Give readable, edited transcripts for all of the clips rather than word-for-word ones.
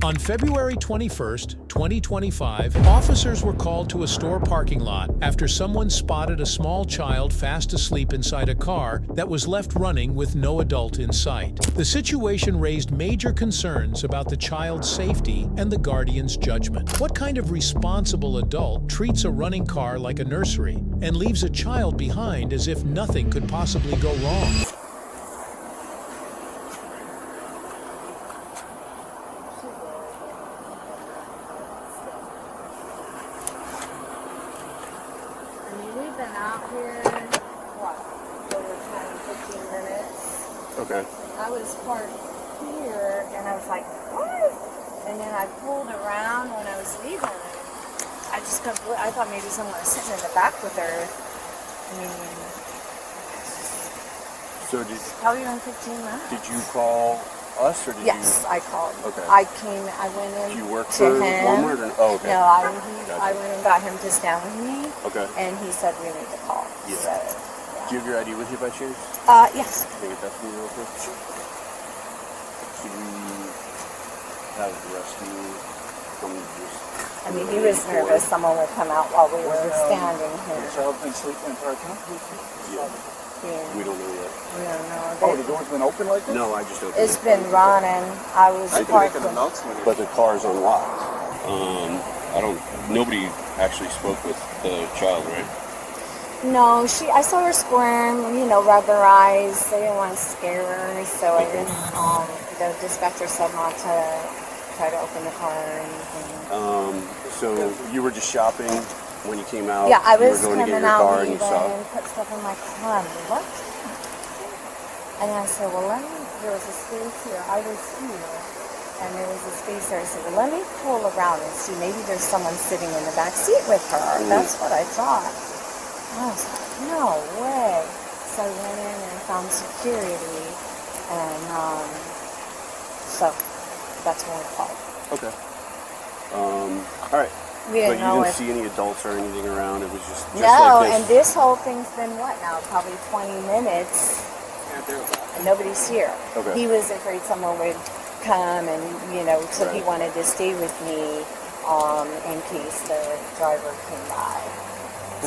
On February 21st, 2025, officers were called to a store parking lot after someone spotted a small child fast asleep inside a car that was left running with no adult in sight. The situation raised major concerns about the child's safety and the guardian's judgment. What kind of responsible adult treats a running car like a nursery and leaves a child behind as if nothing could possibly go wrong? We've been out here, what, over 10, 15 minutes. Okay. I was parked here, and I was like, what? And then I pulled around when I was leaving. I just I thought maybe someone was sitting in the back with her. I mean, So did probably around 15 minutes. you call us or did you? Yes, I called. Okay. I went in Do you work to for him. Walmart? Oh, okay. No, I went and got him to stand with me, Okay. and he said we need to call. Yeah. So, Do you have your ID with you by chance? yes. Can I get that from you real quick? Should we have the rescue come just... I mean, he was nervous someone would come out while we were standing here. The child been sleeping in parking? Yeah. Yeah. We don't know yet. We don't know. Oh, the door's been open like this? No, I just opened It's it. been running. I was I can make parked. an announcement. But the car's unlocked. Nobody actually spoke with the child, right? No, I saw her squirm, rub her eyes. They didn't want to scare her, so I didn't, the dispatcher said not to try to open the car or anything. So you were just shopping when you came out? Yeah, I You was were going to coming get your out car and you leaving saw... and put stuff in my car. I'm like, what? And I said, well, there was a space here. I was here. And there was a space there. I said, well, let me pull around and see. Maybe there's someone sitting in the back seat with her. That's what I thought. I was like, no way. So I went in and found security. And so that's when we called. Okay. All right. We But didn't you know didn't if... see any adults or anything around? It was just No, like this? and this whole thing's been what now? Probably 20 minutes. And nobody's here. Okay. He was afraid someone would come and, so he Right. wanted to stay with me in case the driver came by.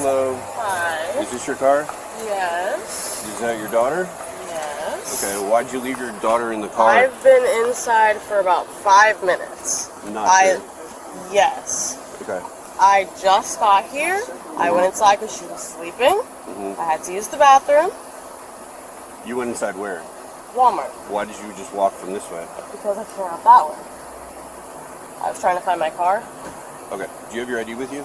Hello. Hi. Is this your car? Yes. Is that your daughter? Yes. Okay. Why'd you leave your daughter in the car? I've been inside for about 5 minutes. Not good. Yes. Okay. I just got here. I went inside because she was sleeping. Mhm. I had to use the bathroom. You went inside where? Walmart. Why did you just walk from this way? Because I came out that way. I was trying to find my car. Okay. Do you have your ID with you?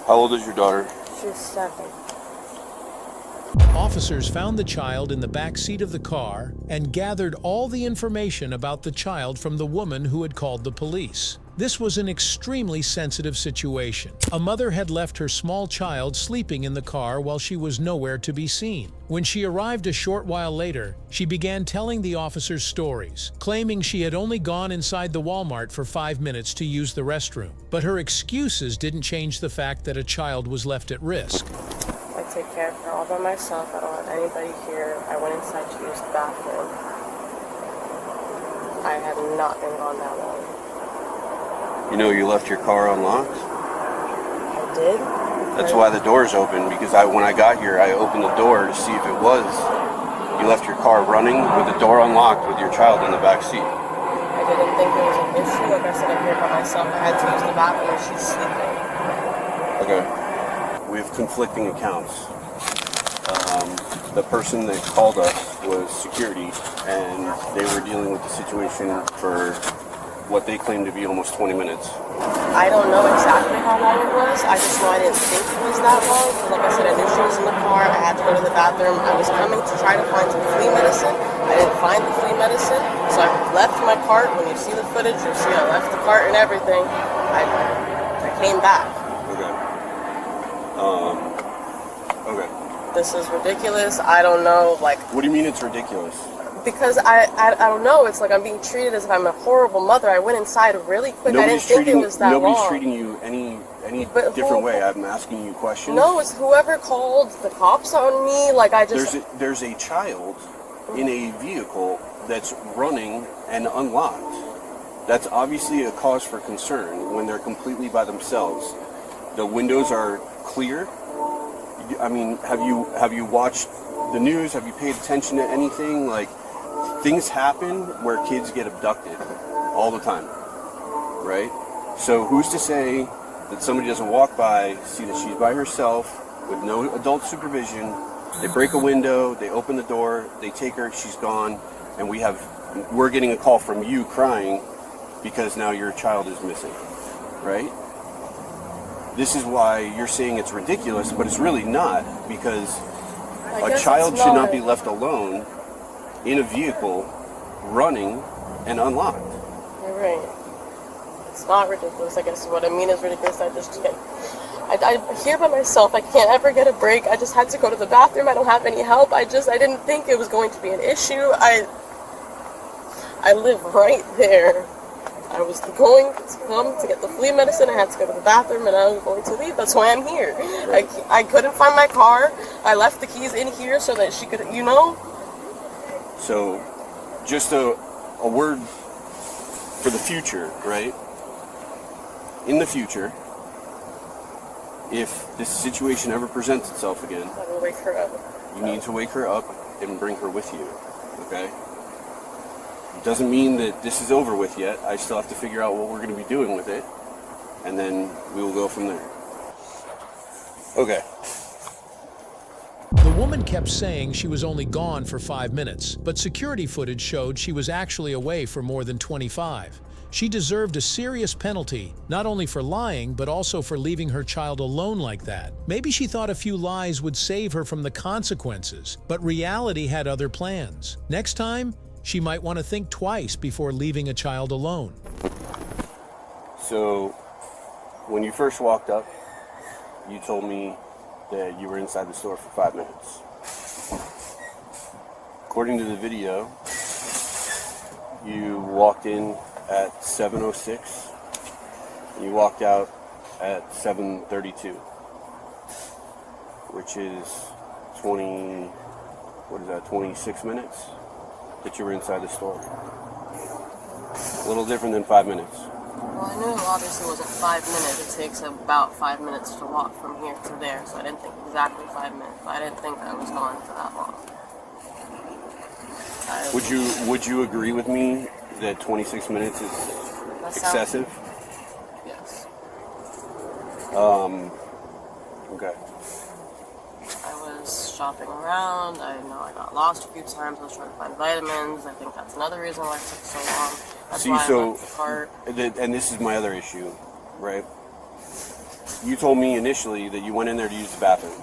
How old is your daughter? She's 7. Officers found the child in the back seat of the car and gathered all the information about the child from the woman who had called the police. This was an extremely sensitive situation. A mother had left her small child sleeping in the car while she was nowhere to be seen. When she arrived a short while later, she began telling the officers stories, claiming she had only gone inside the Walmart for 5 minutes to use the restroom. But her excuses didn't change the fact that a child was left at risk. I take care of her all by myself. I don't have anybody here. I went inside to use the bathroom. I have not been gone that long. You know you left your car unlocked? I did. That's why the door's open, because when I got here, I opened the door to see if it was. You left your car running with the door unlocked with your child in the back seat. I didn't think it was an issue. Like I said, I'm here by myself. I had to use the bathroom and she's sleeping. Okay. We have conflicting accounts. The person that called us was security, and they were dealing with the situation for what they claimed to be almost 20 minutes. I don't know exactly how long it was. I just know I didn't think it was that long. Because like I said, I knew she was in the car. I had to go to the bathroom. I was coming to try to find some flea medicine. I didn't find the flea medicine. So I left my cart. When you see the footage, you'll see I left the cart and everything. I came back. Okay. Okay. This is ridiculous. I don't know, like, What do you mean it's ridiculous? because I don't know. It's like I'm being treated as if I'm a horrible mother. I went inside really quick. I didn't think it was that long. Nobody's treating you any different way. I'm asking you questions. No, it's whoever called the cops on me. Like I just there's a child in a vehicle that's running and unlocked. That's obviously a cause for concern when they're completely by themselves. The windows are clear. I mean, have you watched the news? Have you paid attention to anything? Like, things happen where kids get abducted all the time, right? So who's to say that somebody doesn't walk by, see that she's by herself with no adult supervision, they break a window, they open the door, they take her, she's gone, and we're getting a call from you crying because now your child is missing, right? This is why you're saying it's ridiculous, but it's really not, because a child should not be left alone in a vehicle running and unlocked. You're right. It's not ridiculous. I guess what I mean is ridiculous. I just can't. I'm here by myself. I can't ever get a break. I just had to go to the bathroom. I don't have any help. I didn't think it was going to be an issue. I live right there. I was going to come to get the flea medicine. I had to go to the bathroom, and I was going to leave. That's why I'm here. I couldn't find my car. I left the keys in here so that she could, So, just a word for the future, right? In the future, if this situation ever presents itself again, I will wake her up. You need to wake her up and bring her with you, okay? It doesn't mean that this is over with yet. I still have to figure out what we're going to be doing with it, and then we will go from there. Okay. The woman kept saying she was only gone for 5 minutes, but security footage showed she was actually away for more than 25. She deserved a serious penalty, not only for lying, but also for leaving her child alone like that. Maybe she thought a few lies would save her from the consequences, but reality had other plans. Next time, she might want to think twice before leaving a child alone. So, when you first walked up, you told me that you were inside the store for 5 minutes. According to the video, you walked in at 7:06. You walked out at 7:32, which is 26 minutes that you were inside the store. A little different than 5 minutes. Well, I knew it obviously wasn't 5 minutes. It takes about 5 minutes to walk from here to there, so I didn't think exactly 5 minutes. But I didn't think I was gone for that long. Would you agree with me that 26 minutes is excessive? Yes. Okay. I was shopping around. I got lost a few times. I was trying to find vitamins. I think that's another reason why it took so long. That's why I left the cart. And this is my other issue, right? You told me initially that you went in there to use the bathroom.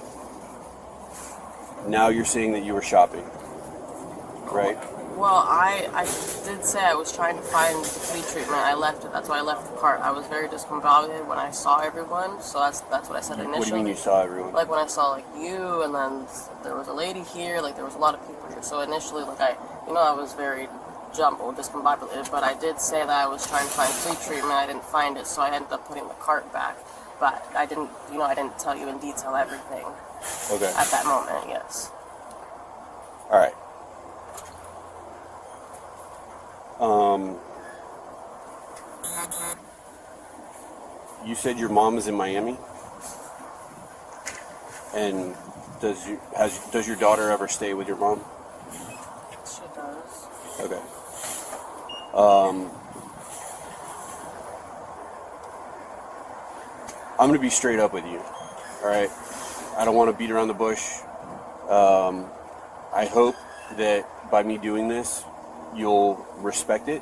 Now you're saying that you were shopping, right? Well, I did say I was trying to find the flea treatment. I left it. That's why I left the cart. I was very discombobulated when I saw everyone. So that's what I said initially. What do you mean you saw everyone? Like when I saw you, and then there was a lady here. Like there was a lot of people here. So initially, I was very jumbled, discombobulated. But I did say that I was trying to find flea treatment. I didn't find it, so I ended up putting the cart back. But I didn't tell you in detail everything. Okay. At that moment, yes. All right. You said your mom is in Miami, and does your daughter ever stay with your mom? She does. Okay. I'm gonna be straight up with you. All right. I don't want to beat around the bush. I hope that by me doing this, you'll respect it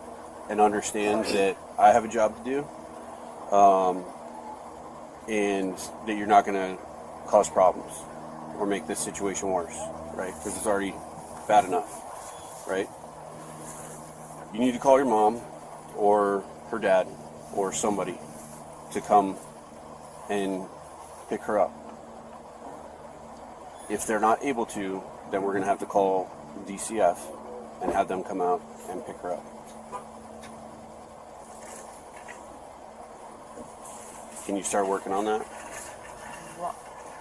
and understand that I have a job to do, and that you're not going to cause problems or make this situation worse, right? Because it's already bad enough, right? You need to call your mom or her dad or somebody to come and pick her up. If they're not able to, then we're going to have to call DCF and have them come out and pick her up. Can you start working on that?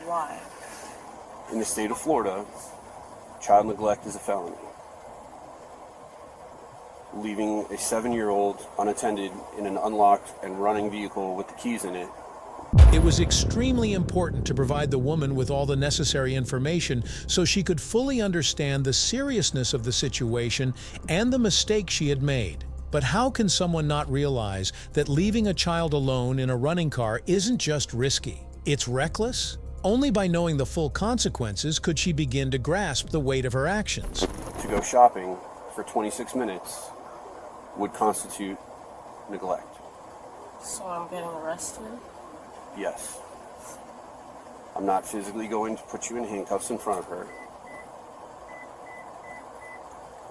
Why? In the state of Florida, child neglect is a felony. Leaving a 7-year-old unattended in an unlocked and running vehicle with the keys in it. It was extremely important to provide the woman with all the necessary information so she could fully understand the seriousness of the situation and the mistake she had made. But how can someone not realize that leaving a child alone in a running car isn't just risky? It's reckless? Only by knowing the full consequences could she begin to grasp the weight of her actions. To go shopping for 26 minutes would constitute neglect. So I'm getting arrested? Yes. I'm not physically going to put you in handcuffs in front of her.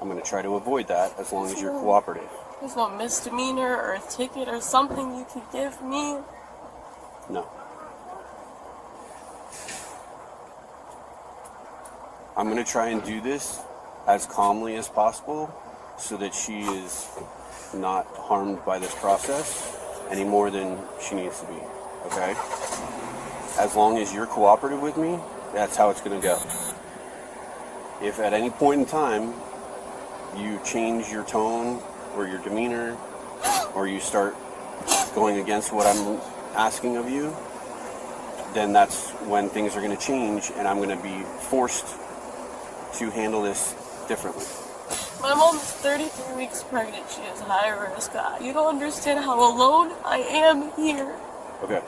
I'm going to try to avoid that as long as you're cooperative. There's no misdemeanor or a ticket or something you could give me? No. I'm going to try and do this as calmly as possible so that she is not harmed by this process any more than she needs to be. Okay? As long as you're cooperative with me, that's how it's going to go. If at any point in time you change your tone or your demeanor, or you start going against what I'm asking of you, then that's when things are going to change and I'm going to be forced to handle this differently. My mom's 33 weeks pregnant. She is high risk. You don't understand how alone I am here. Okay.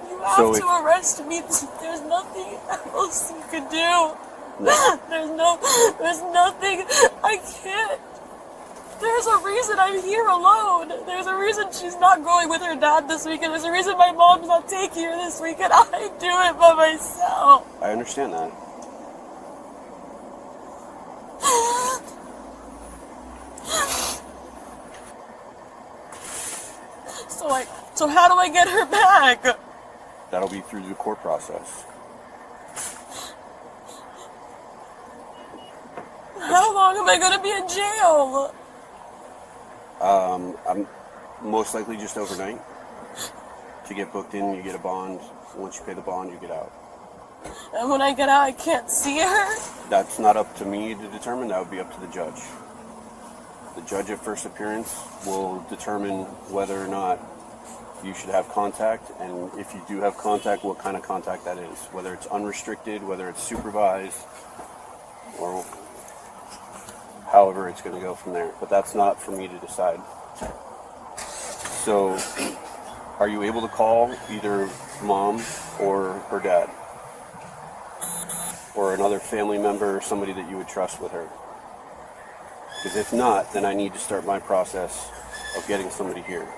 You have to arrest me. There's nothing else you can do. No. There's nothing. I can't. There's a reason I'm here alone. There's a reason she's not going with her dad this weekend. There's a reason my mom's not taking her this weekend. I do it by myself. I understand that. So how do I get her back? That'll be through the court process. How long am I going to be in jail? I'm most likely just overnight. To get booked in, you get a bond. Once you pay the bond, you get out. And when I get out, I can't see her? That's not up to me to determine. That would be up to the judge. The judge at first appearance will determine whether or not you should have contact, and if you do have contact, what kind of contact that is. Whether it's unrestricted, whether it's supervised, or however it's going to go from there. But that's not for me to decide. So, are you able to call either mom or her dad? Or another family member or somebody that you would trust with her? Because if not, then I need to start my process of getting somebody here.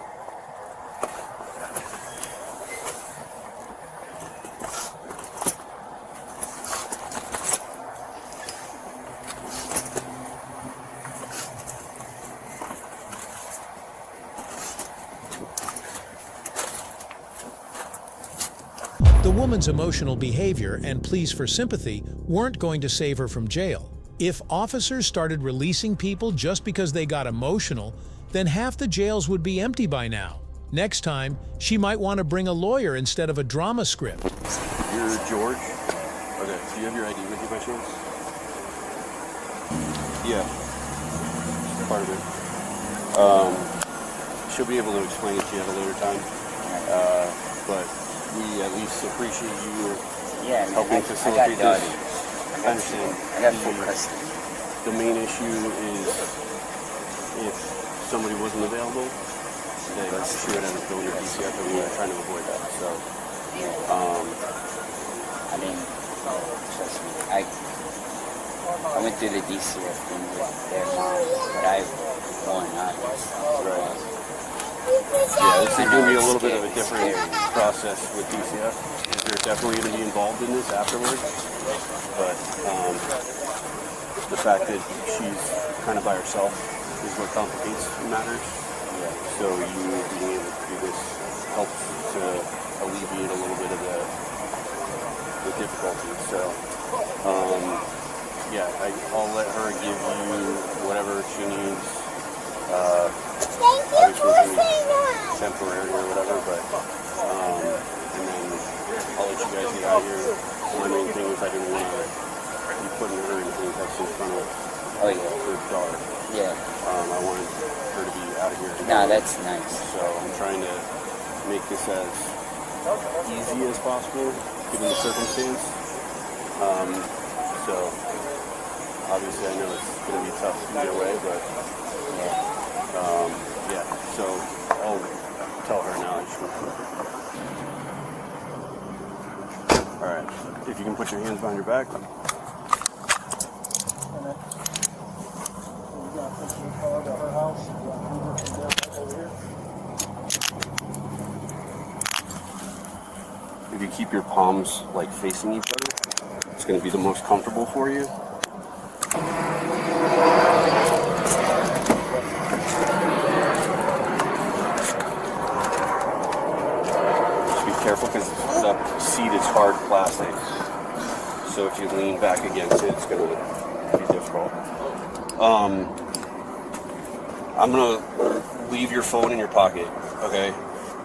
The woman's emotional behavior and pleas for sympathy weren't going to save her from jail. If officers started releasing people just because they got emotional, then half the jails would be empty by now. Next time, she might want to bring a lawyer instead of a drama script. You're George? Okay, do you have your ID with you by chance? Yeah. Part of it. She'll be able to explain it to you at a later time. But we at least appreciate you helping facilitate this. I understand. I got full custody. The main issue is if somebody wasn't available, then she would end up going to DCF, and we were trying to avoid that. So, I mean, trust me, I went through the DCF thing with their mom, but I won, obviously. right. Yeah, this is going to be a little bit of a different process with DCF. They're definitely going to be involved in this afterwards. But the fact that she's kind of by herself is what complicates matters. Yeah. So you being able to do this helps to alleviate a little bit of the difficulty. So, yeah, I'll let her give you whatever she needs. Obviously temporary or whatever, but and then I'll let you guys get out of here. My main thing is I didn't want to be putting her in handcuffs in front of her daughter. Yeah. I wanted her to be out of here. Nah, that's nice. So I'm trying to make this as easy as possible, given the circumstance. So obviously I know it's going to be tough either way, but yeah. So I'll tell her now. All right. If you can put your hands behind your back. If you keep your palms like facing each other, it's going to be the most comfortable for you. Just be careful because the seat is hard plastic. So if you lean back against it, it's going to be difficult. I'm going to leave your phone in your pocket, okay?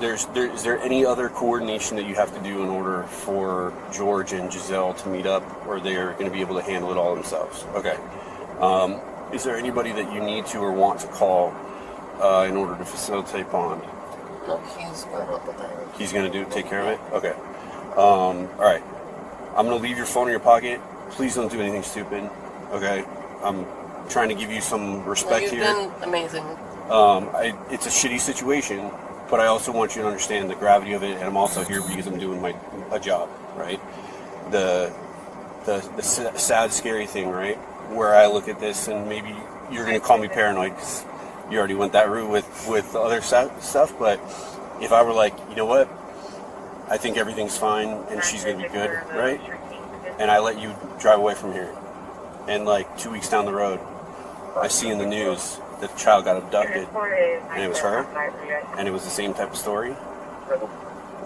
Is there any other coordination that you have to do in order for George and Giselle to meet up, or they're going to be able to handle it all themselves? Okay. Is there anybody that you need to or want to call in order to facilitate bond? No, he's going to help with that. He's going to take care of it? Okay. All right. I'm going to leave your phone in your pocket. Please don't do anything stupid, okay? I'm trying to give you some respect here. You've been amazing. It's a shitty situation, but I also want you to understand the gravity of it, and I'm also here because I'm doing a job, right? The sad, scary thing, right? Where I look at this, and maybe you're going to call me paranoid because you already went that route with the other stuff, but if I were like, you know what? I think everything's fine, and she's going to be good, right? And I let you drive away from here, and like 2 weeks down the road, I see in the news that the child got abducted, and it was her, and it was the same type of story.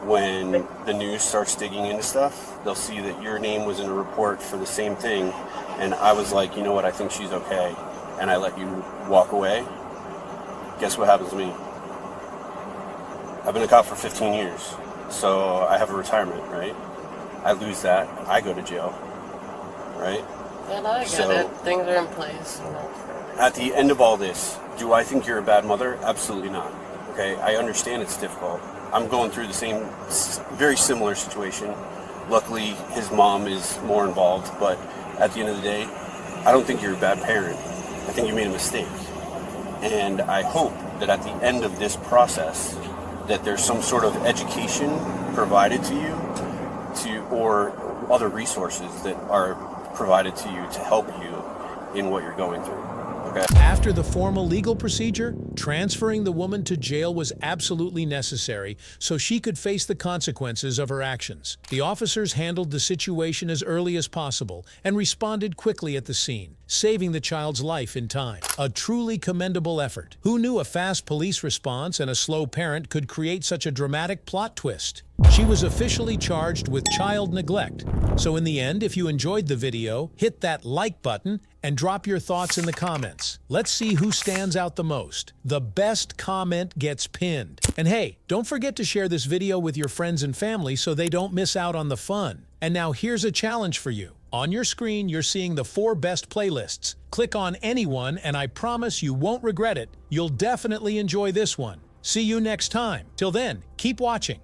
When the news starts digging into stuff, they'll see that your name was in a report for the same thing, and I was like, you know what, I think she's okay, and I let you walk away. Guess what happens to me? I've been a cop for 15 years, so I have a retirement, right? I lose that, I go to jail, right? And I get it. Things are in place. At the end of all this, do I think you're a bad mother? Absolutely not. Okay, I understand it's difficult. I'm going through the same, very similar situation. Luckily, his mom is more involved, but at the end of the day, I don't think you're a bad parent. I think you made a mistake. And I hope that at the end of this process, that there's some sort of education provided to you, or other resources that are provided to you to help you in what you're going through. Okay. After the formal legal procedure, transferring the woman to jail was absolutely necessary so she could face the consequences of her actions. The officers handled the situation as early as possible and responded quickly at the scene, saving the child's life in time. A truly commendable effort. Who knew a fast police response and a slow parent could create such a dramatic plot twist? She was officially charged with child neglect. So in the end, if you enjoyed the video, hit that like button and drop your thoughts in the comments. Let's see who stands out the most. The best comment gets pinned. And hey, don't forget to share this video with your friends and family so they don't miss out on the fun. And now here's a challenge for you. On your screen, you're seeing the 4 best playlists. Click on any one, and I promise you won't regret it. You'll definitely enjoy this one. See you next time. Till then, keep watching.